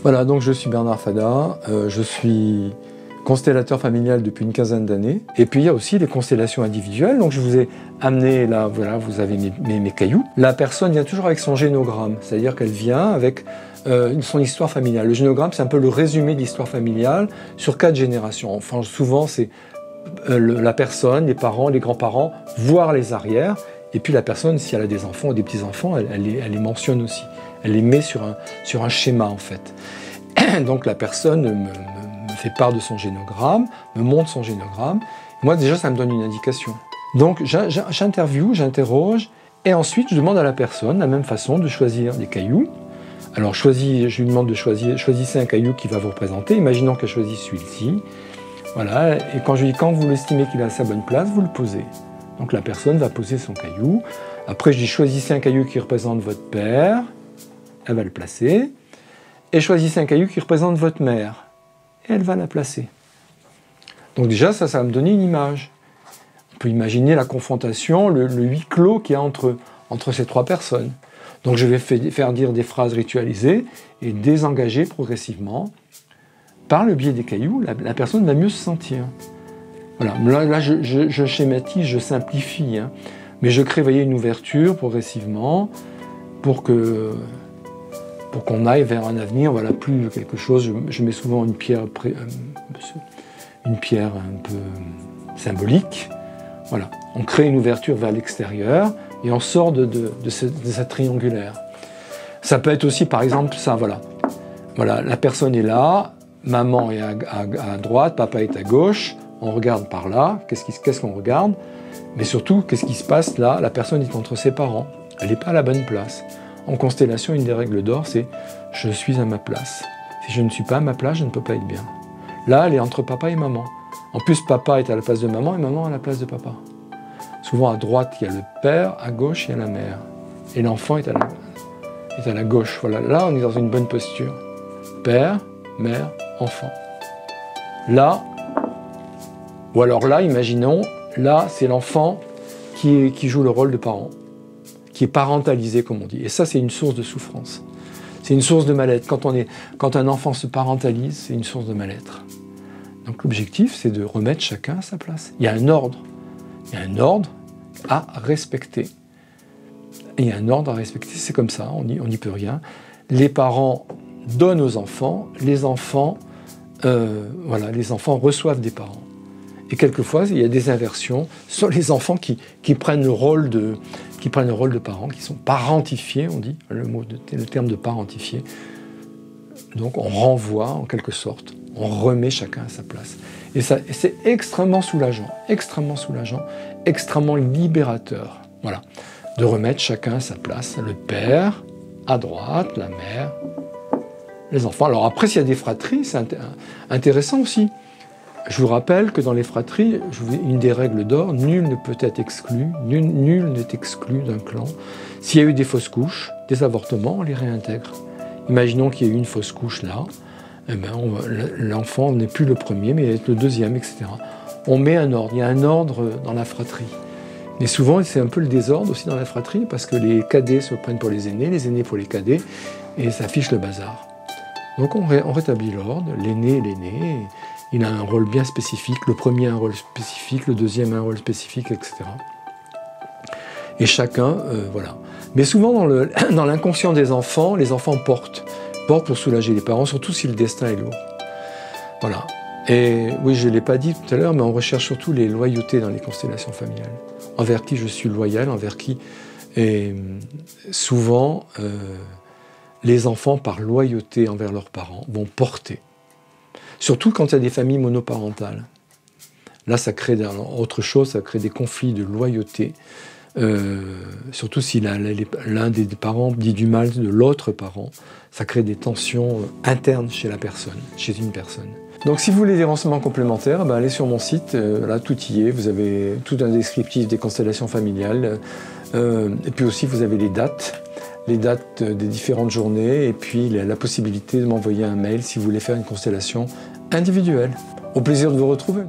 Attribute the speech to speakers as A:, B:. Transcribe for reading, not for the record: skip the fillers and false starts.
A: Voilà, donc je suis Bernard Fada, je suis constellateur familial depuis une quinzaine d'années. Et puis il y a aussi les constellations individuelles. Donc je vous ai amené là, voilà, vous avez mes cailloux. La personne vient toujours avec son génogramme, c'est-à-dire qu'elle vient avec son histoire familiale. Le génogramme, c'est un peu le résumé de l'histoire familiale sur 4 générations. Enfin, souvent, c'est la personne, les parents, les grands-parents, voire les arrières. Et puis la personne, si elle a des enfants ou des petits-enfants, elle les mentionne aussi. Elle les met sur un schéma, en fait. Donc la personne me fait part de son génogramme, me montre son génogramme. Moi, déjà, ça me donne une indication. Donc j'interviewe, j'interroge, et ensuite, je demande à la personne, de la même façon, de choisir des cailloux. Alors, je lui demande de choisissez un caillou qui va vous représenter. Imaginons qu'elle choisisse celui-ci. Voilà, et quand je lui dis, quand vous l'estimez qu'il est à sa bonne place, vous le posez. Donc la personne va poser son caillou. Après, je dis, choisissez un caillou qui représente votre père. Elle va le placer. Et choisissez un caillou qui représente votre mère. Et elle va la placer. Donc déjà, ça va me donner une image. On peut imaginer la confrontation, le huis clos qu'il y a entre ces 3 personnes. Donc je vais faire dire des phrases ritualisées et désengager progressivement. Par le biais des cailloux, la personne va mieux se sentir. Voilà, là je schématise, je simplifie, hein. Mais je crée, voyez, une ouverture progressivement pour qu'on aille vers un avenir, voilà, plus quelque chose. Je mets souvent une pierre un peu symbolique. Voilà, on crée une ouverture vers l'extérieur et on sort de cette triangulaire. Ça peut être aussi, par exemple, ça, voilà. Voilà, la personne est là, maman est à droite, papa est à gauche, on regarde par là, qu'est-ce qu'on regarde? Mais surtout, qu'est-ce qui se passe là? La personne est entre ses parents, elle n'est pas à la bonne place. En constellation, une des règles d'or, c'est « je suis à ma place ». Si je ne suis pas à ma place, je ne peux pas être bien. Là, elle est entre papa et maman. En plus, papa est à la place de maman et maman à la place de papa. Souvent, à droite, il y a le père, à gauche, il y a la mère. Et l'enfant est à la gauche. Voilà, là, on est dans une bonne posture. Père, mère, enfant. Là, ou alors là, imaginons, là, c'est l'enfant qui joue le rôle de parent, qui est parentalisé, comme on dit. Et ça, c'est une source de souffrance. C'est une source de mal-être. Quand un enfant se parentalise, c'est une source de mal-être. Donc l'objectif, c'est de remettre chacun à sa place. Il y a un ordre. Il y a un ordre à respecter. Et il y a un ordre à respecter, c'est comme ça, on n'y peut rien. Les parents donnent aux enfants, les enfants reçoivent des parents. Et quelquefois, il y a des inversions sur les enfants qui prennent le rôle de parents, qui sont parentifiés, on dit, le terme de parentifié. Donc on renvoie en quelque sorte, on remet chacun à sa place. Et c'est extrêmement soulageant, extrêmement libérateur, voilà, de remettre chacun à sa place. Le père à droite, la mère, les enfants. Alors après, s'il y a des fratries, c'est intéressant aussi. Je vous rappelle que dans les fratries, une des règles d'or, nul ne peut être exclu, nul n'est exclu d'un clan. S'il y a eu des fausses couches, des avortements, on les réintègre. Imaginons qu'il y ait eu une fausse couche là, eh ben l'enfant n'est plus le premier, mais il est le deuxième, etc. On met un ordre, il y a un ordre dans la fratrie. Mais souvent, c'est un peu le désordre aussi dans la fratrie, parce que les cadets se prennent pour les aînés pour les cadets, et ça fiche le bazar. Donc on rétablit l'ordre, l'aîné est l'aîné, il a un rôle bien spécifique, le premier a un rôle spécifique, le deuxième a un rôle spécifique, etc. Et chacun, voilà. Mais souvent, dans l'inconscient des enfants, les enfants portent pour soulager les parents, surtout si le destin est lourd. Voilà. Et oui, je ne l'ai pas dit tout à l'heure, mais on recherche surtout les loyautés dans les constellations familiales. Envers qui je suis loyal, envers qui... Et souvent, les enfants, par loyauté envers leurs parents, vont porter. Surtout quand il y a des familles monoparentales. Là, ça crée autre chose, ça crée des conflits de loyauté. Surtout si l'un des parents dit du mal de l'autre parent, ça crée des tensions internes chez une personne. Donc si vous voulez des renseignements complémentaires, allez sur mon site, là tout y est, vous avez tout un descriptif des constellations familiales, et puis aussi vous avez les dates des différentes journées, et puis la possibilité de m'envoyer un mail si vous voulez faire une constellation individuelle. Au plaisir de vous retrouver.